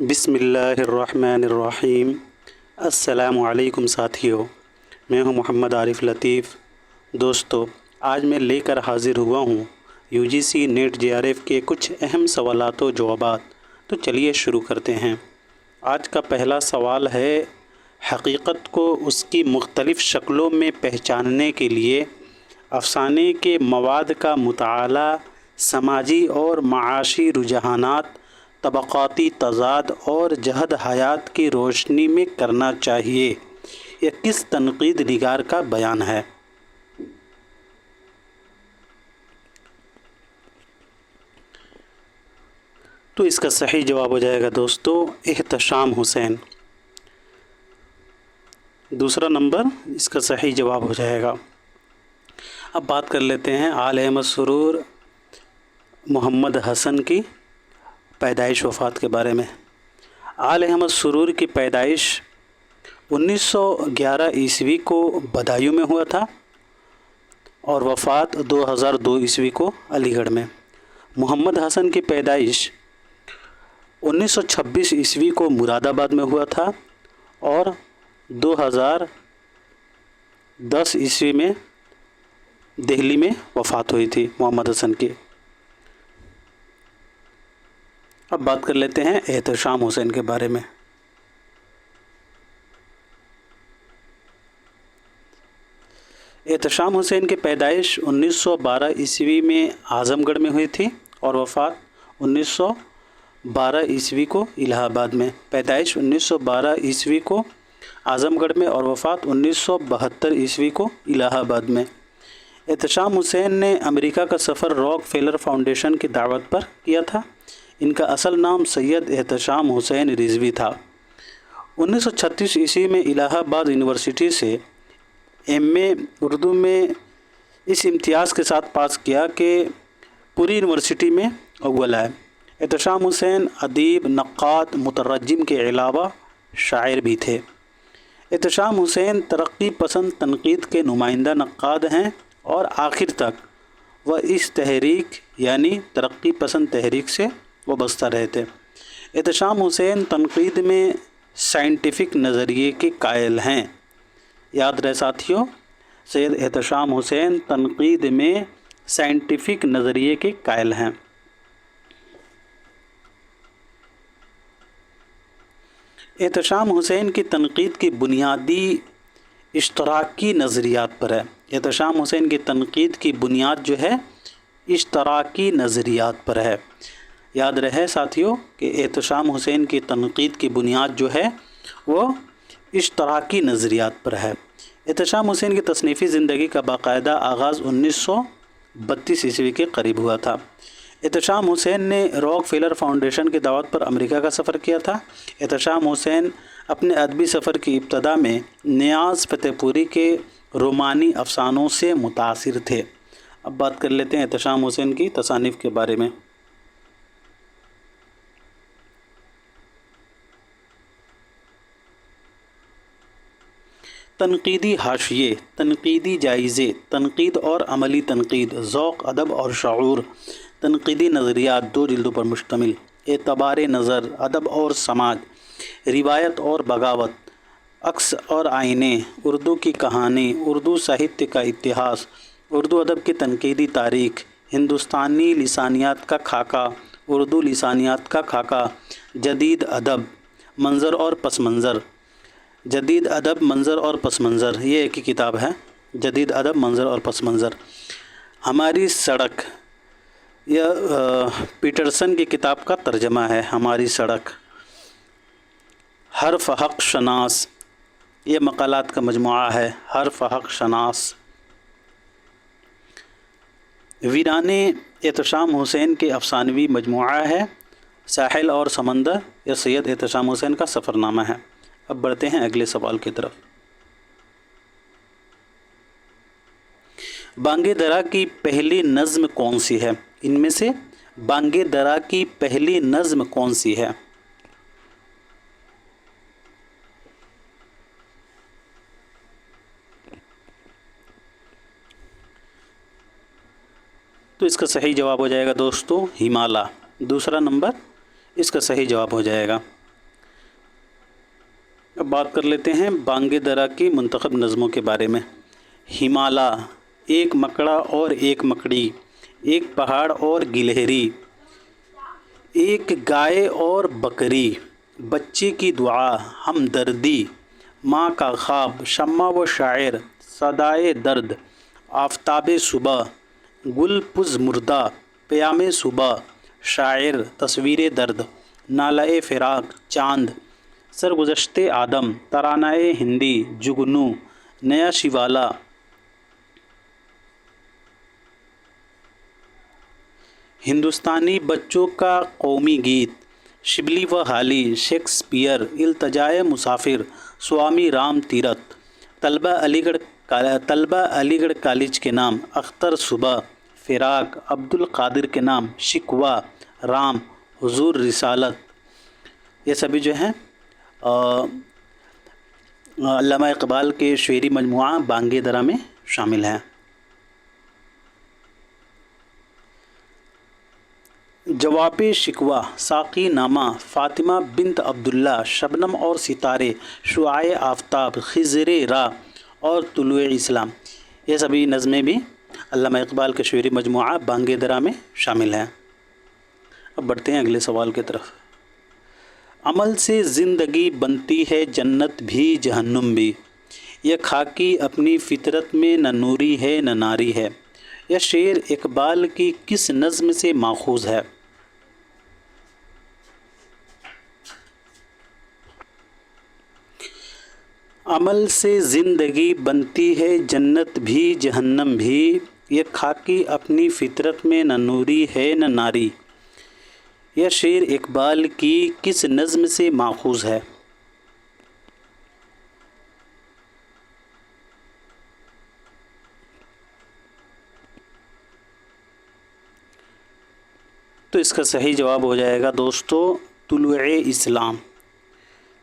بسم اللہ الرحمن الرحیم۔ السلام علیکم ساتھیو، میں ہوں محمد عارف لطیف۔ دوستو، آج میں لے کر حاضر ہوا ہوں UGC نیٹ JRF کے کچھ اہم سوالات و جوابات۔ تو چلیے شروع کرتے ہیں۔ آج کا پہلا سوال ہے، حقیقت کو اس کی مختلف شکلوں میں پہچاننے کے لیے افسانے کے مواد کا مطالعہ سماجی اور معاشی رجحانات، طبقاتی تضاد اور جہد حیات کی روشنی میں کرنا چاہیے۔ یہ کس تنقید نگار کا بیان ہے؟ تو اس کا صحیح جواب ہو جائے گا دوستو، احتشام حسین۔ دوسرا نمبر اس کا صحیح جواب ہو جائے گا۔ اب بات کر لیتے ہیں آل احمد سرور محمد حسن کی پیدائش وفات کے بارے میں۔ آل احمد سرور کی پیدائش 1911 عیسوی کو بدایوں میں ہوا تھا اور وفات 2002 عیسوی کو علی گڑھ میں۔ محمد حسن کی پیدائش 1926 عیسوی کو مراد آباد میں ہوا تھا اور 2010 عیسوی میں دہلی میں وفات ہوئی تھی محمد حسن کی۔ اب بات کر لیتے ہیں احتشام حسین کے بارے میں۔ احتشام حسین کی پیدائش 1912 عیسوی میں اعظم گڑھ میں ہوئی تھی اور وفات 1912 عیسوی کو الہ آباد میں۔ پیدائش 1912 عیسوی کو اعظم گڑھ میں اور وفات 1972 عیسوی کو الہ آباد میں۔ احتشام حسین نے امریکہ کا سفر راک فیلر فاؤنڈیشن کی دعوت پر کیا تھا۔ ان کا اصل نام سید احتشام حسین رضوی تھا۔ 1936 عیسوی میں الہ آباد یونیورسٹی سے MA اردو میں اس امتیاز کے ساتھ پاس کیا کہ پوری یونیورسٹی میں اول آئے۔ احتشام حسین ادیب، نقاد، مترجم کے علاوہ شاعر بھی تھے۔ احتشام حسین ترقی پسند تنقید کے نمائندہ نقاد ہیں اور آخر تک وہ اس تحریک یعنی ترقی پسند تحریک سے وابستہ رہے تھے۔ احتشام حسین تنقید میں سائنٹیفک نظریے کے قائل ہیں۔ یاد رہے ساتھیوں، سید احتشام حسین تنقید میں سائنٹیفک نظریے کے قائل ہیں۔ احتشام حسین کی تنقید کی بنیادی اشتراکی نظریات پر ہے۔ احتشام حسین کی تنقید کی بنیاد جو ہے اشتراکی نظریات پر ہے۔ یاد رہے ساتھیوں کہ احتشام حسین کی تنقید کی بنیاد جو ہے وہ اشتراکی نظریات پر ہے۔ احتشام حسین کی تصنیفی زندگی کا باقاعدہ آغاز 1932 عیسوی کے قریب ہوا تھا۔ احتشام حسین نے راک فیلر فاؤنڈیشن کی دعوت پر امریکہ کا سفر کیا تھا۔ احتشام حسین اپنے ادبی سفر کی ابتدا میں نیاز فتح پوری کے رومانی افسانوں سے متاثر تھے۔ اب بات کر لیتے ہیں احتشام حسین کی تصانیف کے بارے میں۔ تنقیدی حاشیے، تنقیدی جائزے، تنقید اور عملی تنقید، ذوق، ادب اور شعور، تنقیدی نظریات، 2 جلدوں پر مشتمل۔ اعتبار نظر، ادب اور سماج، روایت اور بغاوت، عکس اور آئینے، اردو کی کہانی، اردو ساہتیہ کا اتہاس، اردو ادب کی تنقیدی تاریخ، ہندوستانی لسانیات کا خاکہ، اردو لسانیات کا خاکہ، جدید ادب، منظر اور پس منظر، جدید ادب منظر اور پس منظر، یہ ایک ہی کتاب ہے، جدید ادب منظر اور پس منظر۔ ہماری سڑک، یہ پیٹرسن کی کتاب کا ترجمہ ہے، ہماری سڑک۔ حرف حق شناس، یہ مقالات کا مجموعہ ہے، حرف حق شناس۔ ویران احتشام حسین کے افسانوی مجموعہ ہے، ساحل اور سمندر، یہ سید احتشام حسین کا سفر نامہ ہے۔ اب بڑھتے ہیں اگلے سوال کی طرف۔ بانگ درا کی پہلی نظم کون سی ہے؟ ان میں سے بانگ درا کی پہلی نظم کون سی ہے؟ تو اس کا صحیح جواب ہو جائے گا دوستو ہمالہ۔ دوسرا نمبر اس کا صحیح جواب ہو جائے گا۔ اب بات کر لیتے ہیں بانگ درا کی منتخب نظموں کے بارے میں۔ ہمالا، ایک مکڑا اور ایک مکڑی، ایک پہاڑ اور گلہری، ایک گائے اور بکری، بچے کی دعا، ہمدردی، ماں کا خواب، شمع و شاعر، صدائے درد، آفتاب صبح، گل پز مردہ، پیام صبح، شاعر، تصویر درد، نالہ فراق، چاند، سرگزشت آدم، ترانہ ہندی، جگنو، نیا شیوالا، ہندوستانی بچوں کا قومی گیت، شبلی و حالی، شیکسپیئر، التجائے مسافر، سوامی رام تیرتھ، طلبہ علی گڑھ کالج کے نام، اختر صبح، فراق، عبد القادر کے نام، شکوہ، رام، حضور رسالت، یہ سبھی جو ہیں علامہ اقبال کے شعری مجموعہ بانگ درا میں شامل ہیں۔ جواب شکوہ، ساقی نامہ، فاطمہ بنت عبداللہ، شبنم اور ستارے، شعاع آفتاب، خضر راہ اور طلوع اسلام، یہ سبھی نظمیں بھی علامہ اقبال کے شعری مجموعہ بانگ درا میں شامل ہیں۔ اب بڑھتے ہیں اگلے سوال کی طرف۔ عمل سے زندگی بنتی ہے جنت بھی جہنم بھی، یہ خاکی اپنی فطرت میں نہ نوری ہے نہ ناری ہے، یہ شعر اقبال کی کس نظم سے ماخوذ ہے؟ عمل سے زندگی بنتی ہے جنت بھی جہنم بھی، یہ خاکی اپنی فطرت میں نہ نوری ہے نہ ناری، یہ شعر اقبال کی کس نظم سے ماخوذ ہے؟ تو اس کا صحیح جواب ہو جائے گا دوستو طلوع اسلام،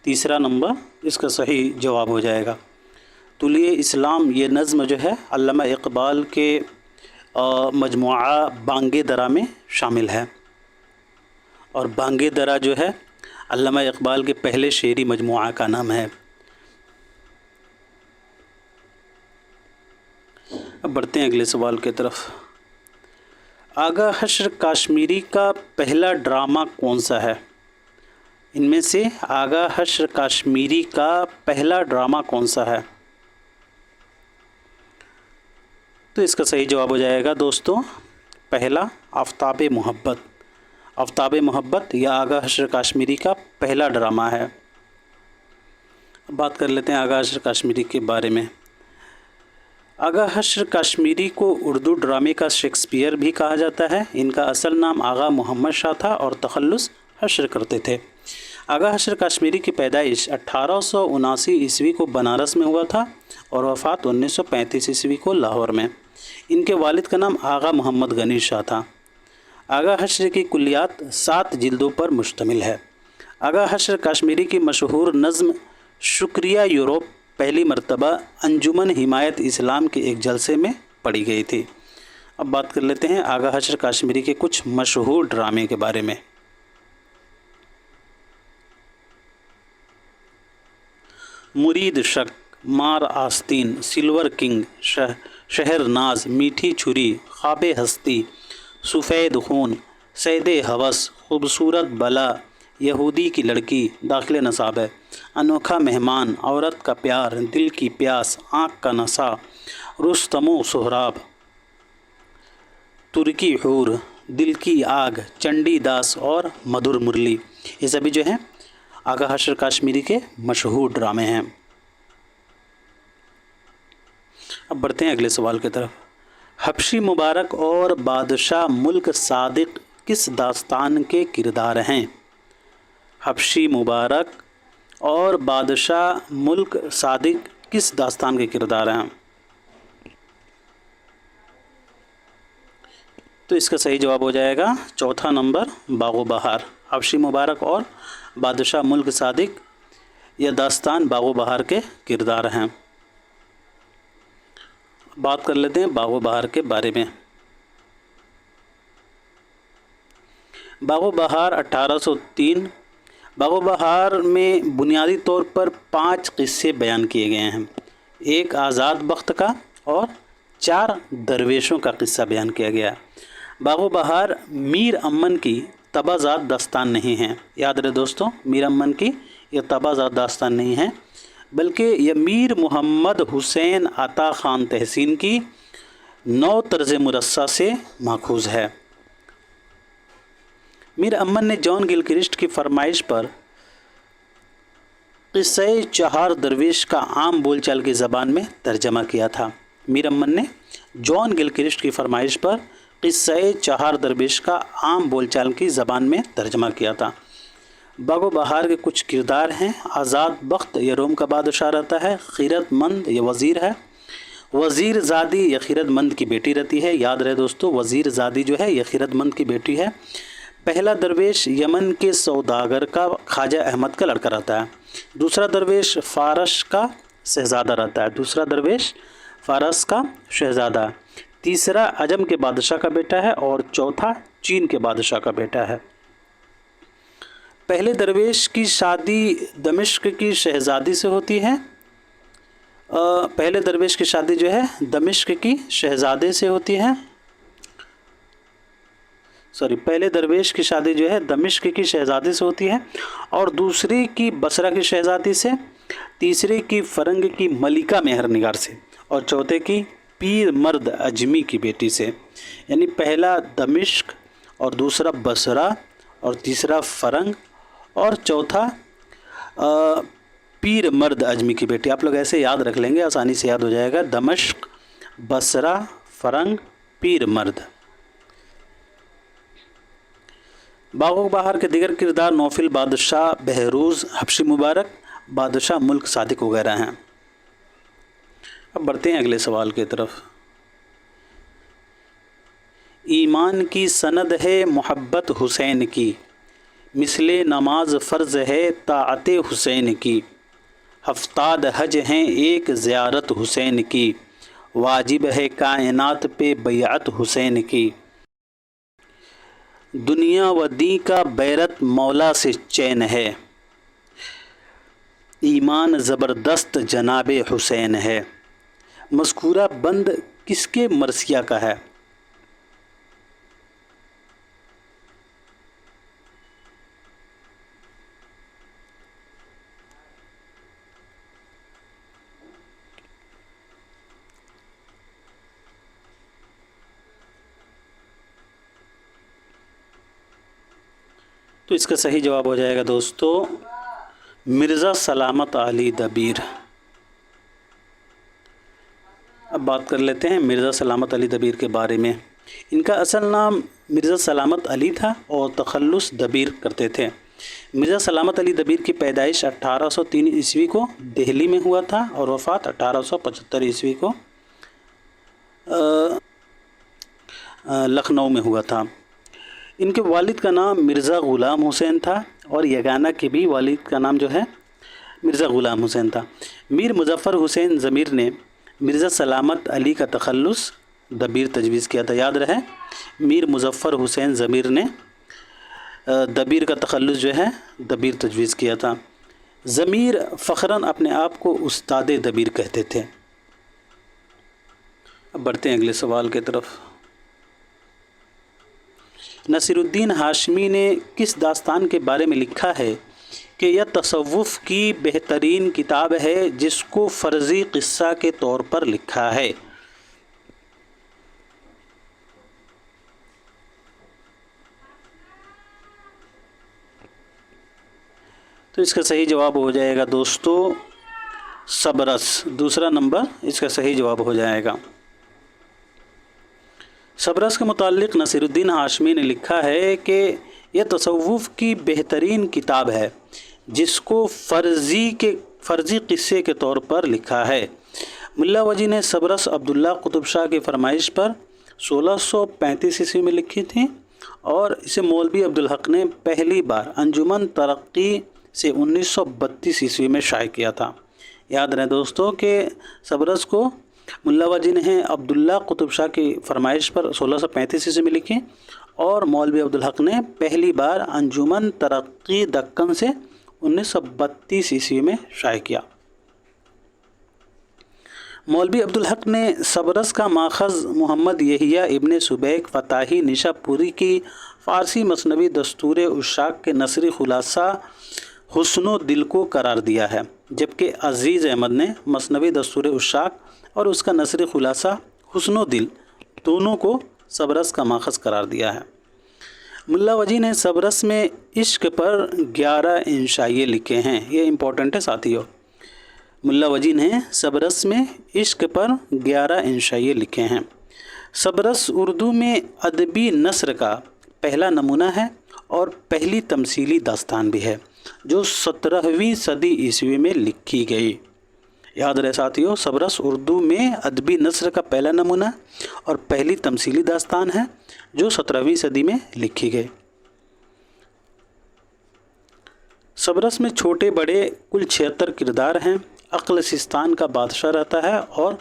تیسرا نمبر اس کا صحیح جواب ہو جائے گا۔ طلوع اسلام یہ نظم جو ہے علامہ اقبال کے مجموعہ بانگ درا میں شامل ہے، اور بانگ درا جو ہے علامہ اقبال کے پہلے شعری مجموعہ کا نام ہے۔ اب بڑھتے ہیں اگلے سوال کی طرف۔ آغا حشر کاشمیری کا پہلا ڈرامہ کون سا ہے؟ ان میں سے آغا حشر کاشمیری کا پہلا ڈرامہ کون سا ہے؟ تو اس کا صحیح جواب ہو جائے گا دوستو پہلا آفتاب محبت۔ آفتاب محبت یہ آغا حشر کاشمیری کا پہلا ڈرامہ ہے۔ اب بات کر لیتے ہیں آغا حشر کاشمیری کے بارے میں۔ آغا حشر کاشمیری کو اردو ڈرامے کا شیکسپیئر بھی کہا جاتا ہے۔ ان کا اصل نام آغا محمد شاہ تھا اور تخلص حشر کرتے تھے۔ آغا حشر کاشمیری کی پیدائش 1879 عیسوی کو بنارس میں ہوا تھا اور وفات 1935 عیسوی کو لاہور میں۔ ان کے والد کا نام آغا محمد غنی شاہ تھا۔ آغا حشر کی کلیات 7 جلدوں پر مشتمل ہے۔ آغا حشر کاشمیری کی مشہور نظم شکریہ یوروپ پہلی مرتبہ انجمن حمایت اسلام کے ایک جلسے میں پڑھی گئی تھی۔ اب بات کر لیتے ہیں آغا حشر کاشمیری کے کچھ مشہور ڈرامے کے بارے میں۔ مرید شک، مار آستین، سلور کنگ، شہر ناز، میٹھی چھری، خواب ہستی، سفید خون، صید ہوس، خوبصورت بلا، یہودی کی لڑکی، داخل نصاب ہے، انوکھا مہمان، عورت کا پیار، دل کی پیاس، آنکھ کا نسا، رستم و سہراب، ترکی حور، دل کی آگ، چنڈی داس اور مدھر مرلی، یہ سبھی جو ہیں آغا حشر کاشمیری کے مشہور ڈرامے ہیں۔ اب بڑھتے ہیں اگلے سوال کی طرف۔ حبشی مبارک اور بادشاہ ملک صادق کس داستان کے کردار ہیں؟ حبشی مبارک اور بادشاہ ملک صادق کس داستان کے کردار ہیں؟ تو اس کا صحیح جواب ہو جائے گا چوتھا نمبر باغ و بہار۔ حبشی مبارک اور بادشاہ ملک صادق یہ داستان باغ و بہار کے کردار ہیں۔ بات کر لیتے ہیں باغ و بہار کے بارے میں۔ باغ و بہار 1803 باغ بہار میں بنیادی طور پر 5 قصے بیان کیے گئے ہیں، ایک آزاد بخت کا اور 4 درویشوں کا قصہ بیان کیا گیا ہے۔ باغ بہار میر امن کی طبع ذات داستان نہیں ہے، یاد رہے دوستوں، میر امن کی یہ طبع ذات داستان نہیں ہے، بلکہ یہ میر محمد حسین عطا خان تحسین کی 9 طرز مرصع سے ماخوذ ہے۔ میر امن نے جان گلکرسٹ کی فرمائش پر قصہ 4 درویش کا عام بول چال کی زبان میں ترجمہ کیا تھا۔ میر امن نے جان گلکرسٹ کی فرمائش پر قصہ 4 درویش کا عام بول چال کی زبان میں ترجمہ کیا تھا۔ باغ و بہار کے کچھ کردار ہیں۔ آزاد بخت یہ روم کا بادشاہ رہتا ہے، خیرت مند یہ وزیر ہے، وزیر زادی یہ خیرت مند کی بیٹی رہتی ہے، یاد رہے دوستو، وزیر زادی جو ہے یہ خیرت مند کی بیٹی ہے۔ پہلا درویش یمن کے سوداگر کا خواجہ احمد کا لڑکا رہتا ہے، دوسرا درویش فارس کا شہزادہ رہتا ہے، دوسرا درویش فارس کا شہزادہ ہے، تیسرا عجم کے بادشاہ کا بیٹا ہے اور چوتھا چین کے بادشاہ کا بیٹا ہے۔ پہلے درویش کی شادی دمشق کی شہزادی سے ہوتی ہے، پہلے درویش کی شادی جو ہے دمشق کی شہزادے سے ہوتی ہے، پہلے درویش کی شادی جو ہے دمشق کی شہزادی سے ہوتی ہے اور دوسری کی بصرہ کی شہزادی سے، تیسری کی فرنگ کی ملکہ مہر نگار سے اور چوتھے کی پیر مرد اجمی کی بیٹی سے، یعنی پہلا دمشق اور دوسرا بصرہ اور تیسرا فرنگ اور چوتھا پیر مرد اجمی کی بیٹی۔ آپ لوگ ایسے یاد رکھ لیں گے، آسانی سے یاد ہو جائے گا، دمشق، بصرہ، فرنگ، پیر مرد۔ باغ و بہار کے دیگر کردار نوفل بادشاہ بہروز حبشی مبارک، بادشاہ ملک صادق وغیرہ ہیں۔ اب بڑھتے ہیں اگلے سوال کی طرف۔ ایمان کی سند ہے محبت حسین کی، مثل نماز فرض ہے طاعت حسین کی، 70 حج ہیں ایک زیارت حسین کی، واجب ہے کائنات پہ بیعت حسین کی، دنیا و دین کا بیرت مولا سے چین ہے، ایمان زبردست جناب حسین ہے۔ مذکورہ بند کس کے مرثیہ کا ہے؟ تو اس کا صحیح جواب ہو جائے گا دوستو مرزا سلامت علی دبیر۔ اب بات کر لیتے ہیں مرزا سلامت علی دبیر کے بارے میں۔ ان کا اصل نام مرزا سلامت علی تھا اور تخلص دبیر کرتے تھے۔ مرزا سلامت علی دبیر کی پیدائش 1803 عیسوی کو دہلی میں ہوا تھا اور وفات 1875 عیسوی کو لکھنؤ میں ہوا تھا۔ ان کے والد کا نام مرزا غلام حسین تھا اور یگانہ کے بھی والد کا نام جو ہے مرزا غلام حسین تھا۔ میر مظفر حسین ضمیر نے مرزا سلامت علی کا تخلص دبیر تجویز کیا تھا، یاد رہے، میر مظفر حسین ضمیر نے دبیر کا تخلص جو ہے دبیر تجویز کیا تھا۔ ضمیر فخراً اپنے آپ کو استاد دبیر کہتے تھے۔ اب بڑھتے ہیں اگلے سوال کی طرف۔ نصیر الدین ہاشمی نے کس داستان کے بارے میں لکھا ہے کہ یہ تصوف کی بہترین کتاب ہے جس کو فرضی قصہ کے طور پر لکھا ہے؟ تو اس کا صحیح جواب ہو جائے گا دوستو صبرس، دوسرا نمبر اس کا صحیح جواب ہو جائے گا۔ صبرس کے متعلق نصیر الدین ہاشمی نے لکھا ہے کہ یہ تصوف کی بہترین کتاب ہے جس کو فرضی قصے کے طور پر لکھا ہے۔ ملا وجی نے صبرس عبداللہ قطب شاہ کی فرمائش پر 1635 عیسوی میں لکھی تھی اور اسے مولوی عبدالحق نے پہلی بار انجمن ترقی سے 1932 عیسوی میں شائع کیا تھا۔ یاد رہے دوستوں کہ صبرس کو ملا وجی نے عبداللہ قطب شاہ کی فرمائش پر 1635 عیسوی میں لکھی اور مولوی عبدالحق نے پہلی بار انجمن ترقی دکن سے 1932 عیسوی میں شائع کیا۔ مولوی عبدالحق نے صبرس کا ماخذ محمد یحییٰ ابن سبیک فتاحی نیشا پوری کی فارسی مثنوی دستور عشاق کے نثری خلاصہ حسن و دل کو قرار دیا ہے، جبکہ عزیز احمد نے مثنوی دستور عشاق اور اس کا نثری خلاصہ حسن و دل دونوں کو صبرس کا ماخذ قرار دیا ہے۔ ملا وجی نے صبرس میں عشق پر 11 انشائیے لکھے ہیں، یہ امپورٹنٹ ہے ساتھیو۔ ملا وجی نے صبرس میں عشق پر 11 انشائیے لکھے ہیں۔ صبرس اردو میں ادبی نثر کا پہلا نمونہ ہے اور پہلی تمثیلی داستان بھی ہے جو 17ویں صدی عیسوی میں لکھی گئی۔ یاد رہے ساتھیو، صبرس اردو میں ادبی نثر کا پہلا نمونہ اور پہلی تمثیلی داستان ہے جو 17ویں صدی میں لکھی گئی۔ صبرس میں چھوٹے بڑے کل 76 کردار ہیں۔ عقل سستان کا بادشاہ رہتا ہے اور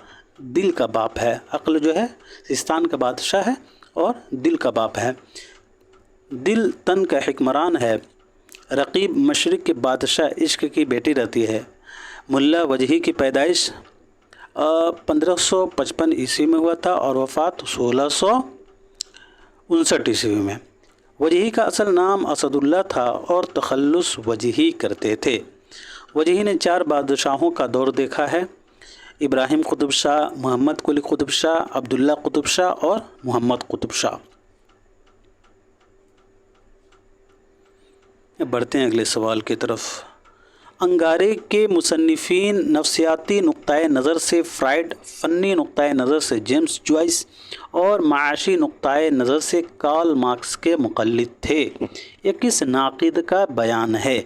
دل کا باپ ہے۔ عقل جو ہے سستان کا بادشاہ ہے اور دل کا باپ ہے۔ دل تن کا حکمران ہے۔ رقیب مشرق کے بادشاہ عشق کی بیٹی رہتی ہے۔ ملا وجہی کی پیدائش 1555 عیسوی میں ہوا تھا اور وفات 1659 عیسوی میں۔ وجہی کا اصل نام اسد اللہ تھا اور تخلص وجہی کرتے تھے۔ وجہی نے 4 بادشاہوں کا دور دیکھا ہے: ابراہیم قطب شاہ، محمد قلی قطب شاہ، عبداللہ قطب شاہ اور محمد قطب شاہ۔ بڑھتے ہیں اگلے سوال کی طرف۔ انگارے کے مصنفین نفسیاتی نقطۂ نظر سے فرائڈ، فنی نقطۂ نظر سے جیمس جوائس اور معاشی نقطۂ نظر سے کارل مارکس کے مقلد تھے۔ یہ کس ناقد کا بیان ہے؟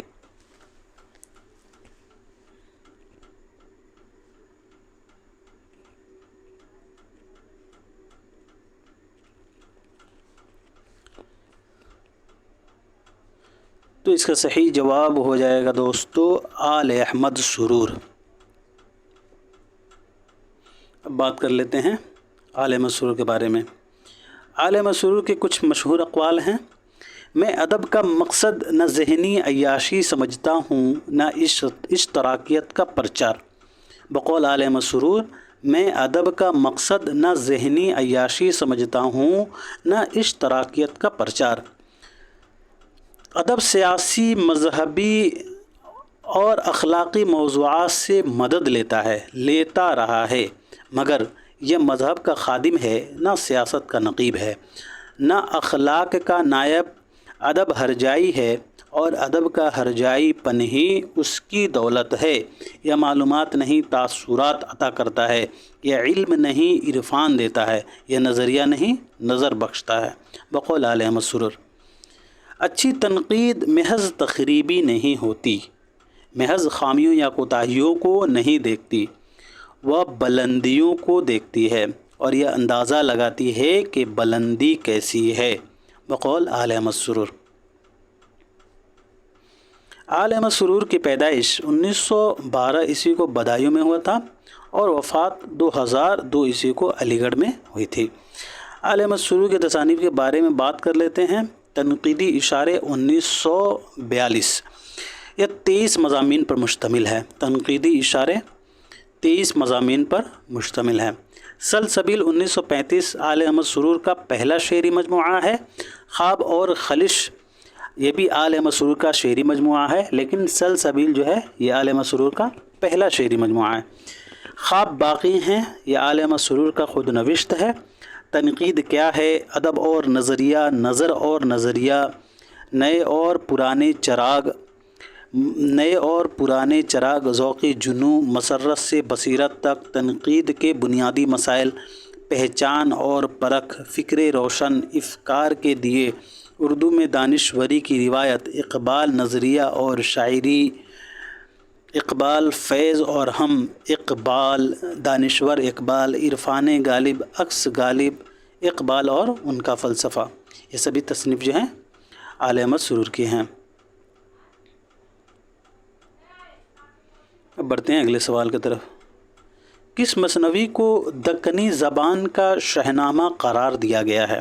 تو اس کا صحیح جواب ہو جائے گا دوستو آل احمد سرور۔ اب بات کر لیتے ہیں آل احمد سرور کے بارے میں۔ آل احمد سرور کے کچھ مشہور اقوال ہیں: میں ادب کا مقصد نہ ذہنی عیاشی سمجھتا ہوں نہ اشتراکیت کا پرچار۔ بقول آل احمد سرور، میں ادب کا مقصد نہ ذہنی عیاشی سمجھتا ہوں نہ اشتراکیت کا پرچار۔ ادب سیاسی، مذہبی اور اخلاقی موضوعات سے مدد لیتا رہا ہے، مگر یہ مذہب کا خادم ہے نہ سیاست کا نقیب ہے، نہ اخلاق کا نائب۔ ادب ہرجائی ہے اور ادب کا ہرجائی پن ہی اس کی دولت ہے۔ یہ معلومات نہیں تاثرات عطا کرتا ہے، یہ علم نہیں عرفان دیتا ہے، یہ نظریہ نہیں نظر بخشتا ہے۔ بقول آل احمد سرور، اچھی تنقید محض تخریبی نہیں ہوتی، محض خامیوں یا کوتاہیوں کو نہیں دیکھتی، وہ بلندیوں کو دیکھتی ہے اور یہ اندازہ لگاتی ہے کہ بلندی کیسی ہے۔ بقول آل احمد سرور۔ آل احمد سرور کی پیدائش 1912 عیسوی کو بدایوں میں ہوا تھا اور وفات 2002 عیسوی کو علی گڑھ میں ہوئی تھی۔ آل احمد سرور کے تصانیف کے بارے میں بات کر لیتے ہیں۔ تنقیدی اشارے 1942، یہ 23 مضامین پر مشتمل ہے۔ تنقیدی اشارے 23 مضامین پر مشتمل ہے۔ سلسبیل 1935 آل احمد سرور کا پہلا شعری مجموعہ ہے۔ خواب اور خلش یہ بھی آل احمد سرور کا شعری مجموعہ ہے، لیکن سلسبیل جو ہے یہ آل احمد سرور کا پہلا شعری مجموعہ ہے۔ خواب باقی ہیں یہ آل احمد سرور کا خود نوشت ہے۔ تنقید کیا ہے؟ ادب اور نظریہ، نظر اور نظریہ، نئے اور پرانے چراغ، ذوقی جنوں، مسرت سے بصیرت تک، تنقید کے بنیادی مسائل، پہچان اور پرکھ، فکر روشن، افکار کے دیے، اردو میں دانشوری کی روایت، اقبال نظریہ اور شاعری، اقبال فیض اور ہم، اقبال دانشور، اقبال عرفان غالب، عکس غالب، اقبال اور ان کا فلسفہ، یہ سبھی تصنیف جو ہیں آل احمد سرور کی ہیں۔ اب بڑھتے ہیں اگلے سوال کی طرف۔ کس مثنوی کو دکنی زبان کا شاہنامہ قرار دیا گیا ہے؟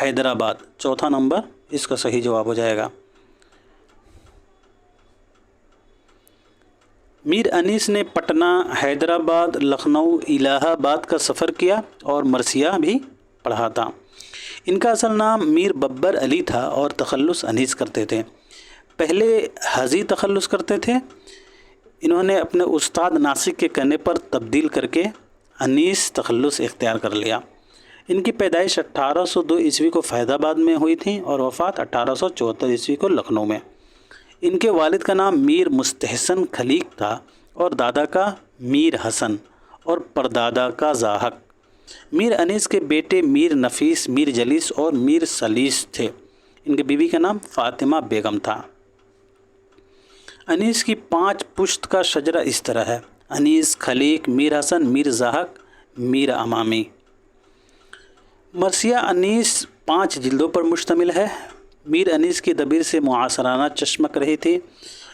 حیدرآباد، چوتھا نمبر اس کا صحیح جواب ہو جائے گا۔ میر انیس نے پٹنہ، حیدرآباد، لکھنؤ، الہ آباد کا سفر کیا اور مرثیہ بھی پڑھا تھا۔ ان کا اصل نام میر ببر علی تھا اور تخلص انیس کرتے تھے۔ پہلے حضی تخلص کرتے تھے، انہوں نے اپنے استاد ناسک کے کہنے پر تبدیل کر کے انیس تخلص اختیار کر لیا۔ ان کی پیدائش 1802 عیسوی کو فیض آباد میں ہوئی تھی اور وفات 1874 عیسوی کو لکھنؤ میں۔ ان کے والد کا نام میر مستحسن خلیق تھا اور دادا کا میر حسن اور پردادا کا زاہق۔ میر انیس کے بیٹے میر نفیس، میر جلیس اور میر سلیس تھے۔ ان کی بیوی کا نام فاطمہ بیگم تھا۔ انیس کی 5 پشت کا شجرہ اس طرح ہے: انیس، خلیق، میر حسن، میر زاہق، میر امامی۔ مرثیہ انیس 5 جلدوں پر مشتمل ہے۔ میر انیس کی دبیر سے معاصرانہ چشمک رہی تھی۔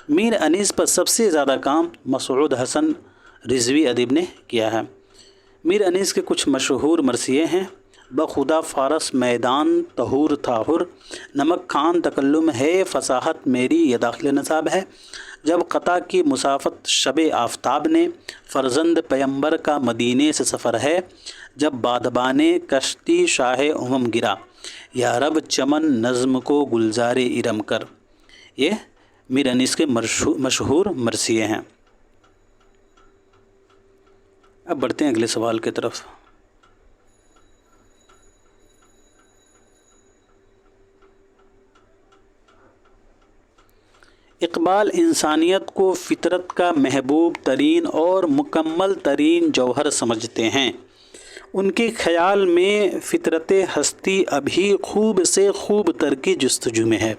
میر انیس پر سب سے زیادہ کام مسعود حسن رضوی ادیب نے کیا ہے۔ میر انیس کے کچھ مشہور مرثیے ہیں: بخدا فارس میدان طہور تھا حر، نمک خان تکلم ہے فصاحت میری یہ داخل نصاب ہے، جب قطع کی مسافت شب آفتاب نے، فرزند پیمبر کا مدینے سے سفر ہے، جب بادبان کشتی شاہ امم گرا، یا رب چمن نظم کو گلزار ارم کر۔ یہ میر انیس کے مشہور مرثیے ہیں۔ اب بڑھتے ہیں اگلے سوال کی طرف۔ اقبال انسانیت کو فطرت کا محبوب ترین اور مکمل ترین جوہر سمجھتے ہیں۔ ان کے خیال میں فطرت ہستی ابھی خوب سے خوب تر کی جستجو میں ہے۔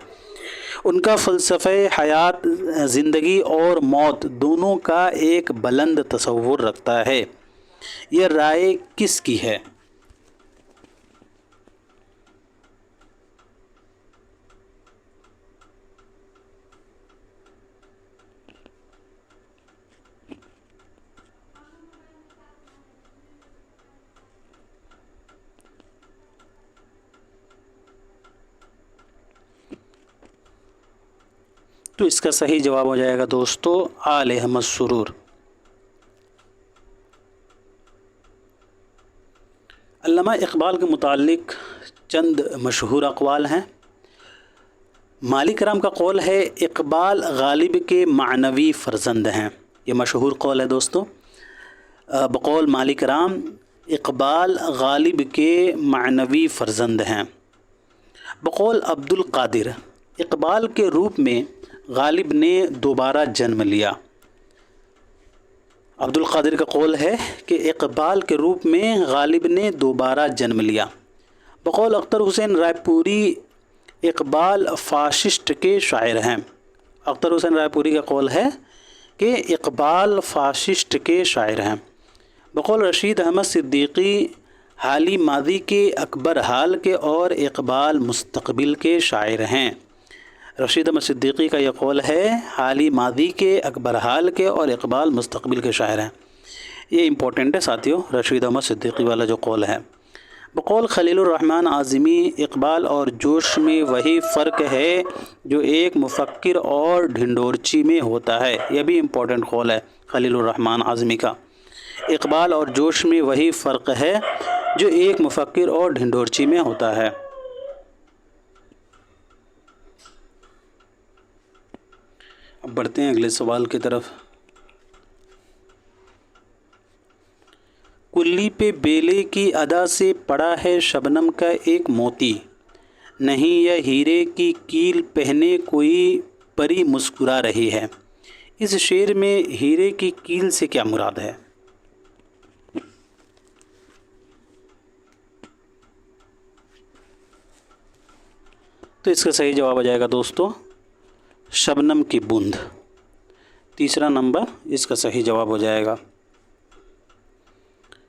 ان کا فلسفہ حیات زندگی اور موت دونوں کا ایک بلند تصور رکھتا ہے۔ یہ رائے کس کی ہے؟ تو اس کا صحیح جواب ہو جائے گا دوستو آل احمد سرور۔ علامہ اقبال کے متعلق چند مشہور اقوال ہیں۔ مالک کرام کا قول ہے اقبال غالب کے معنوی فرزند ہیں۔ یہ مشہور قول ہے دوستو۔ بقول مالک کرام اقبال غالب کے معنوی فرزند ہیں۔ بقول عبد القادر اقبال کے روپ میں غالب نے دوبارہ جنم لیا۔ عبد القادر کا قول ہے کہ اقبال کے روپ میں غالب نے دوبارہ جنم لیا۔ بقول اختر حسین رائے پوری اقبال فاشسٹ کے شاعر ہیں۔ اختر حسین رائے پوری کا قول ہے کہ اقبال فاشسٹ کے شاعر ہیں۔ بقول رشید احمد صدیقی حالی ماضی کے اکبر حال کے اور اقبال مستقبل کے شاعر ہیں۔ رشید احمد صدیقی کا یہ قول ہے حالی ماضی کے اکبر حال کے اور اقبال مستقبل کے شاعر ہیں۔ یہ امپورٹنٹ ہے ساتھیوں، رشید احمد صدیقی والا جو قول ہے۔ بقول خلیل الرحمن اعظمی اقبال اور جوش میں وہی فرق ہے جو ایک مفکر اور ڈھنڈورچی میں ہوتا ہے۔ یہ بھی امپورٹنٹ قول ہے خلیل الرحمن اعظمی کا۔ اقبال اور جوش میں وہی فرق ہے جو ایک مفکر اور ڈھنڈورچی میں ہوتا ہے۔ اب بڑھتے ہیں اگلے سوال کی طرف۔ کلی پہ بیلے کی ادا سے پڑا ہے شبنم کا ایک موتی، نہیں یہ ہیرے کی کیل پہنے کوئی پری مسکرا رہی ہے۔ اس شعر میں ہیرے کی کیل سے کیا مراد ہے؟ تو اس کا صحیح جواب آ جائے گا دوستو شبنم کی بوند۔ تیسرا نمبر اس کا صحیح جواب ہو جائے گا۔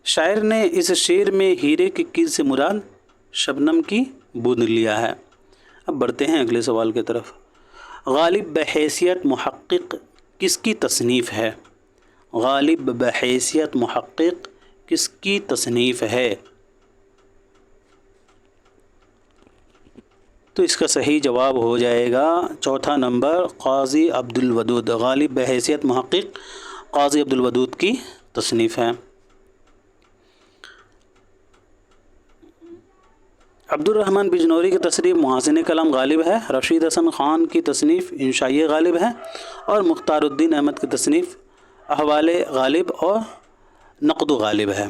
شاعر نے اس شعر میں ہیرے کی کیل سے مراد شبنم کی بوند لیا ہے۔ اب بڑھتے ہیں اگلے سوال کی طرف۔ غالب بحیثیت محقق کس کی تصنیف ہے؟ غالب بحیثیت محقق کس کی تصنیف ہے؟ تو اس کا صحیح جواب ہو جائے گا چوتھا نمبر قاضی عبدالودود، غالب بحیثیت محقق قاضی عبدالودود کی تصنیف ہے۔ عبد الرحمن بجنوری کی تصنیف محاسن کلام غالب ہے، رشید حسن خان کی تصنیف انشائیہ غالب ہے، اور مختار الدین احمد کی تصنیف احوال غالب اور نقد غالب ہے۔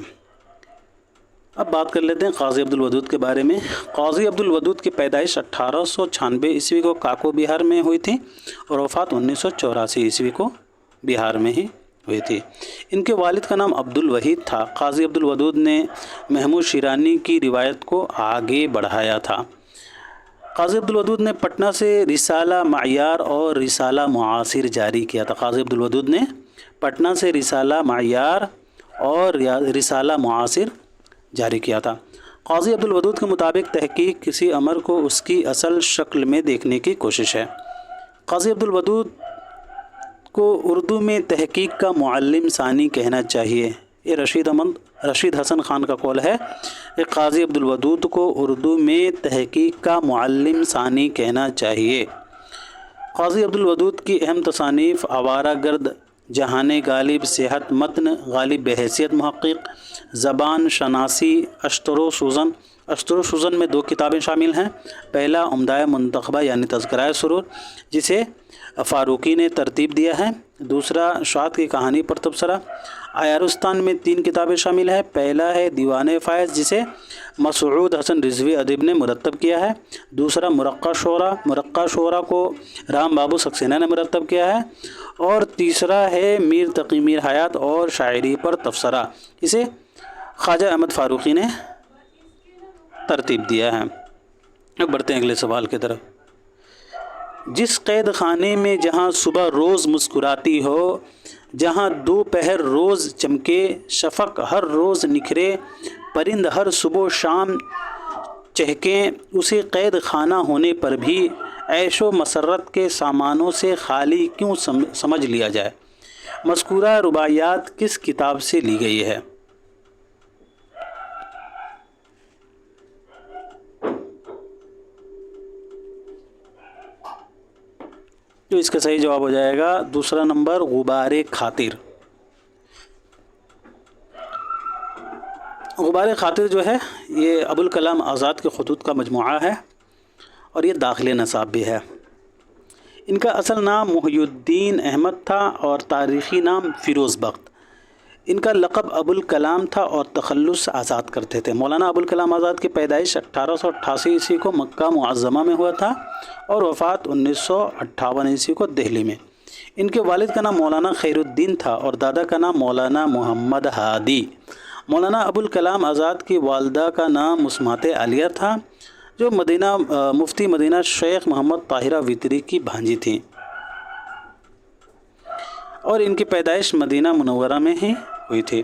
اب بات کر لیتے ہیں قاضی عبدالودود کے بارے میں۔ قاضی عبدالودود کی پیدائش 1896 عیسوی کو کاکو بہار میں ہوئی تھی اور وفات 1984 عیسوی کو بہار میں ہی ہوئی تھی۔ ان کے والد کا نام عبدالوحید تھا۔ قاضی عبدالودود نے محمود شیرانی کی روایت کو آگے بڑھایا تھا۔ قاضی عبدالودود نے پٹنہ سے رسالہ معیار اور رسالہ معاصر جاری کیا تھا۔ قاضی عبدالودود نے پٹنہ سے رسالہ معیار اور رسالہ معاصر جاری کیا تھا۔ قاضی عبدالودود کے مطابق تحقیق کسی امر کو اس کی اصل شکل میں دیکھنے کی کوشش ہے۔ قاضی عبدالودود کو اردو میں تحقیق کا معلم ثانی کہنا چاہیے۔ یہ رشید حسن خان کا قول ہے کہ قاضی عبدالودود کو اردو میں تحقیق کا معلم ثانی کہنا چاہیے۔ قاضی عبدالودود کی اہم تصانیف آوارہ گرد، جہان غالب، صحت متن، غالب بحیثیت محقق، زبان شناسی، اشتر و سوزن میں 2 کتابیں شامل ہیں۔ پہلا عمدہ منتخبہ یعنی تذکرہ سرور جسے فاروقی نے ترتیب دیا ہے، دوسرا شاد کی کہانی پر تبصرہ۔ عیارستان میں 3 کتابیں شامل ہیں۔ پہلا ہے دیوان فائز جسے مسعود حسن رضوی ادیب نے مرتب کیا ہے، دوسرا مرقع شعرا کو رام بابو سکسینہ نے مرتب کیا ہے، اور تیسرا ہے میر تقی میر حیات اور شاعری پر تبصرہ، اسے خواجہ احمد فاروقی نے ترتیب دیا ہے۔ اب بڑھتے ہیں اگلے سوال کی طرف۔ جس قید خانے میں جہاں صبح روز مسکراتی ہو، جہاں دوپہر روز چمکے، شفق ہر روز نکھرے، پرند ہر صبح و شام چہکیں، اسے قید خانہ ہونے پر بھی عیش و مسرت کے سامانوں سے خالی کیوں سمجھ لیا جائے؟ مذکورہ رباعیات کس کتاب سے لی گئی ہے؟ تو اس کا صحیح جواب ہو جائے گا دوسرا نمبر غبار خاطر۔ غبار خاطر جو ہے یہ ابوالکلام آزاد کے خطوط کا مجموعہ ہے اور یہ داخل نصاب بھی ہے۔ ان کا اصل نام محی الدین احمد تھا اور تاریخی نام فیروز بخت۔ ان کا لقب ابوالکلام تھا اور تخلص آزاد کرتے تھے۔ مولانا ابوالکلام آزاد کی پیدائش 1888 عیسوی کو مکہ معظمہ میں ہوا تھا اور وفات 1958 عیسوی کو دہلی میں۔ ان کے والد کا نام مولانا خیر الدین تھا اور دادا کا نام مولانا محمد ہادی۔ مولانا ابوالکلام آزاد کی والدہ کا نام مسمات عالیہ تھا جو مفتی مدینہ شیخ محمد طاہرہ وطری کی بھانجی تھیں، اور ان کی پیدائش مدینہ منورہ میں ہی ہوئی تھی۔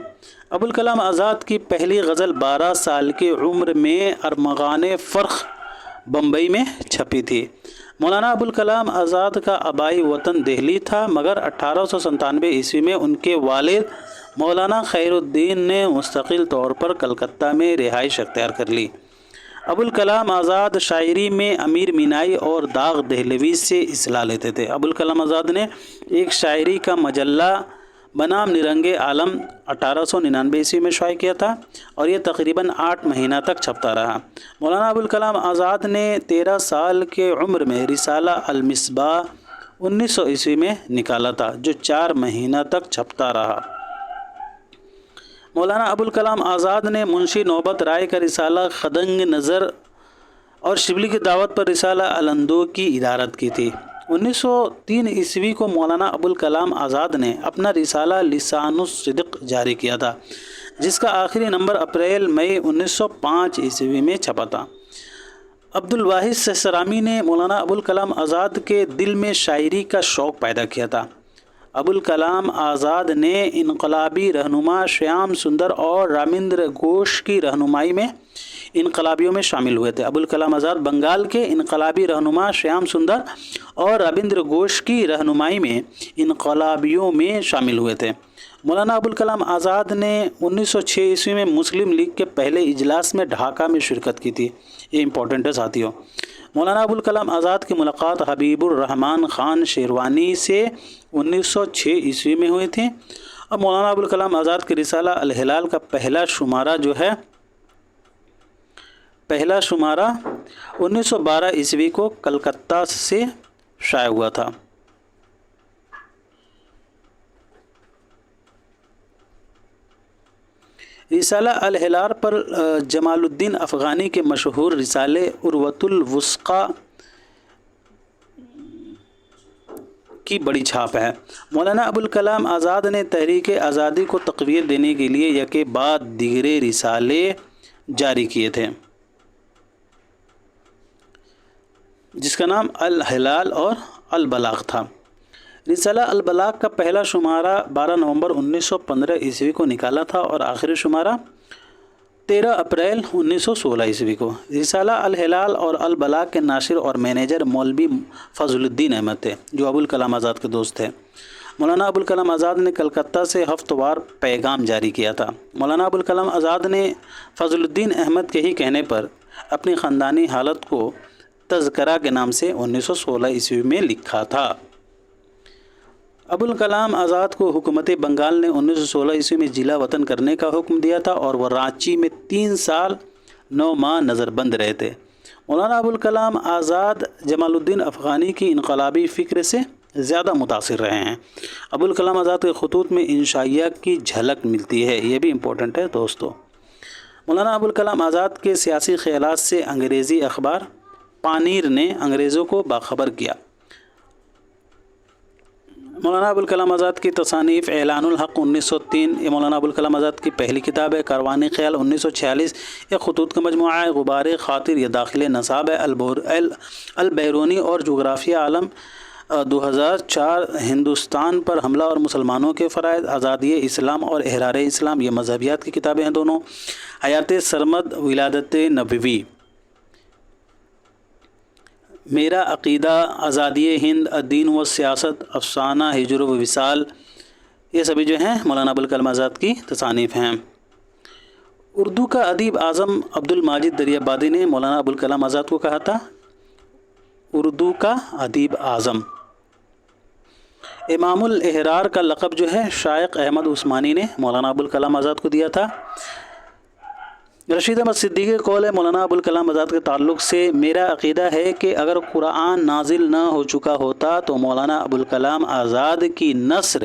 ابوالکلام آزاد کی پہلی غزل 12 سال کی عمر میں ارمغان فرخ بمبئی میں چھپی تھی۔ مولانا ابوالکلام آزاد کا آبائی وطن دہلی تھا، مگر 1897 عیسوی میں ان کے والد مولانا خیر الدین نے مستقل طور پر کلکتہ میں رہائش اختیار کر لی۔ ابوالکلام آزاد شاعری میں امیر مینائی اور داغ دہلوی سے اصلاح لیتے تھے۔ ابوالکلام آزاد نے ایک شاعری کا مجلہ بنام نرنگ عالم 1899 عیسوی میں شائع کیا تھا اور یہ تقریباً 8 مہینہ تک چھپتا رہا۔ مولانا ابوالکلام آزاد نے 13 سال کے عمر میں رسالہ المصباح 1900 عیسوی میں نکالا تھا جو 4 مہینہ تک چھپتا رہا۔ مولانا ابوالکلام آزاد نے منشی نوبت رائے کا رسالہ خدنگ نظر اور شبلی کی دعوت پر رسالہ الاندو کی ادارت کی تھی۔ 1903 عیسوی کو مولانا ابوالکلام آزاد نے اپنا رسالہ لسان الصدق جاری کیا تھا جس کا آخری نمبر اپریل مئی 1905 عیسوی میں چھپا تھا۔ عبدالواحد سہسرامی نے مولانا ابوالکلام آزاد کے دل میں شاعری کا شوق پیدا کیا تھا۔ ابوالکلام آزاد نے انقلابی رہنما شیام سندر اور رامندر گھوش کی رہنمائی میں انقلابیوں میں شامل ہوئے تھے۔ ابوالکلام آزاد بنگال کے انقلابی رہنما شیام سندر اور رابندر گھوش کی رہنمائی میں انقلابیوں میں شامل ہوئے تھے۔ مولانا ابوالکلام آزاد نے 1906 عیسوی میں مسلم لیگ کے پہلے اجلاس میں ڈھاکہ میں شرکت کی تھی۔ یہ امپورٹنٹ ہے ساتھیوں۔ مولانا ابوالکلام آزاد کی ملاقات حبیب الرحمن خان شیروانی سے 1906 عیسوی میں ہوئی تھی. اور مولانا ابوالکلام آزاد کی رسالہ الہلال کا پہلا شمارہ 1912 عیسوی کو کلکتہ سے شائع ہوا تھا. رسالہ الہلال پر جمال الدین افغانی کے مشہور رسالے عروۃ الوثقی کی بڑی چھاپ ہے. مولانا ابوالکلام آزاد نے تحریک آزادی کو تقویت دینے کے لیے یکے بعد دیگرے رسالے جاری کیے تھے جس کا نام الہلال اور البلاغ تھا. رسالہ البلاغ کا پہلا شمارہ 12 نومبر 1915 عیسوی کو نکالا تھا اور آخری شمارہ 13 اپریل 1916 عیسوی کو. رسالہ الہلال اور البلاغ کے ناشر اور مینیجر مولوی فضل الدین احمد تھے جو ابوالکلام آزاد کے دوست تھے. مولانا ابوالکلام آزاد نے کلکتہ سے ہفتہ وار پیغام جاری کیا تھا. مولانا ابوالکلام آزاد نے فضل الدین احمد کے ہی کہنے پر اپنی خاندانی حالت کو تذکرہ کے نام سے 1916 عیسوی میں لکھا تھا. ابوالکلام آزاد کو حکومت بنگال نے 1916 عیسوی میں جلا وطن کرنے کا حکم دیا تھا اور وہ رانچی میں 3 سال 9 ماہ نظر بند رہے تھے. مولانا ابوالکلام آزاد جمال الدین افغانی کی انقلابی فکر سے زیادہ متاثر رہے ہیں. ابوالکلام آزاد کے خطوط میں انشائیہ کی جھلک ملتی ہے، یہ بھی امپورٹنٹ ہے دوستو. مولانا ابوالکلام آزاد کے سیاسی خیالات سے انگریزی اخبار پانیر نے انگریزوں کو باخبر کیا. مولانا ابوالکلام آزاد کی تصانیف اعلان الحق 1903 یہ مولانا ابوالکلام آزاد کی پہلی کتاب ہے. کاروان خیال 1946 یہ خطوط کا مجموعہ ہے. غبار خاطر یہ داخل نصاب ہے. البیرونی اور جغرافیہ عالم 2004 ہندوستان پر حملہ اور مسلمانوں کے فرائض. آزادی اسلام اور احرار اسلام یہ مذہبیات کی کتابیں ہیں دونوں. حیات سرمد ولادت نبوی میرا عقیدہ آزادی ہند الدین و سیاست افسانہ ہجر و وصال یہ سبھی جو ہیں مولانا ابوالکلام آزاد کی تصانیف ہیں. اردو کا ادیب اعظم عبد الماجد دریابادی نے مولانا ابوالکلام آزاد کو کہا تھا اردو کا ادیب اعظم. امام الاحرار کا لقب جو ہے شائق احمد عثمانی نے مولانا ابوالکلام آزاد کو دیا تھا. رشید احمد صدیقی کا قول ہے مولانا ابوالکلام آزاد کے تعلق سے میرا عقیدہ ہے کہ اگر قرآن نازل نہ ہو چکا ہوتا تو مولانا ابوالکلام آزاد کی نثر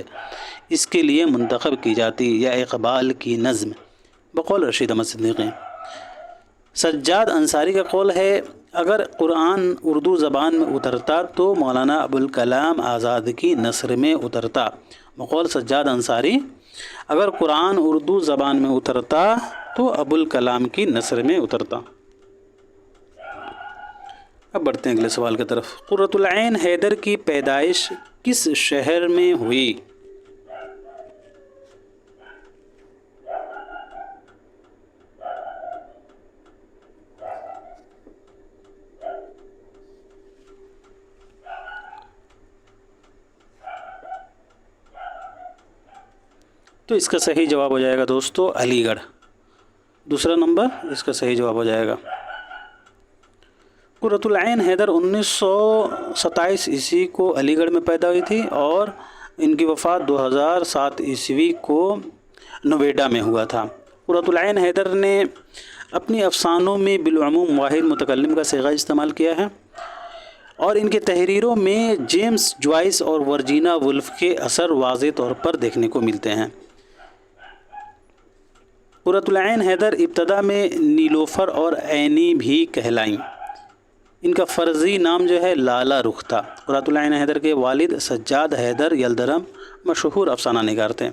اس کے لیے منتخب کی جاتی یا اقبال کی نظم بقول رشید احمد صدیقی. سجاد انصاری کا قول ہے اگر قرآن اردو زبان میں اترتا تو مولانا ابوالکلام آزاد کی نثر میں اترتا بقول سجاد انصاری. اگر قرآن اردو زبان میں اترتا تو ابوالکلام کی نثر میں اترتا. اب بڑھتے ہیں اگلے سوال کی طرف. قرۃ العین حیدر کی پیدائش کس شہر میں ہوئی؟ تو اس کا صحیح جواب ہو جائے گا دوستو علی گڑھ. دوسرا نمبر اس کا صحیح جواب ہو جائے گا. قرۃ العین حیدر 1927 عیسوی کو علی گڑھ میں پیدا ہوئی تھی اور ان کی وفات 2007 عیسوی کو نویڈا میں ہوا تھا. قرۃ العین حیدر نے اپنی افسانوں میں بالعموم واحد متکلم کا صیغہ استعمال کیا ہے اور ان کے تحریروں میں جیمز جوائس اور ورجینا وولف کے اثر واضح طور پر دیکھنے کو ملتے ہیں. قرۃ العین حیدر ابتدا میں نیلوفر اور عینی بھی کہلائیں. ان کا فرضی نام جو ہے لالا رخ تھا. قرۃ العین حیدر کے والد سجاد حیدر یلدرم مشہور افسانہ نگار تھے.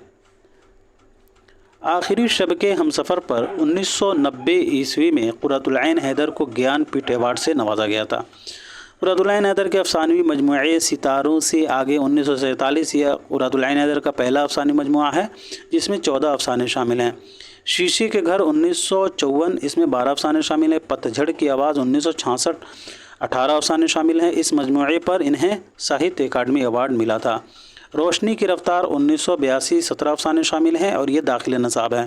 آخری شب کے ہمسفر پر 1990 عیسوی میں قرۃ العین حیدر کو گیان پیٹھ ایوارڈ سے نوازا گیا تھا. قرۃ العین حیدر کے افسانوی مجموعے ستاروں سے آگے 1947 یہ قرۃ العین حیدر کا پہلا افسانوی مجموعہ ہے جس میں 14 افسانے شامل ہیں. شیشے کے گھر 1954 اس میں 12 افسانے شامل ہیں. پتجھڑ کی آواز 1966 18 افسانے شامل ہیں. اس مجموعے پر انہیں ساہتیہ اکیڈمی ایوارڈ ملا تھا. روشنی کی رفتار 1982 17 افسانے شامل ہیں اور یہ داخل نصاب ہے.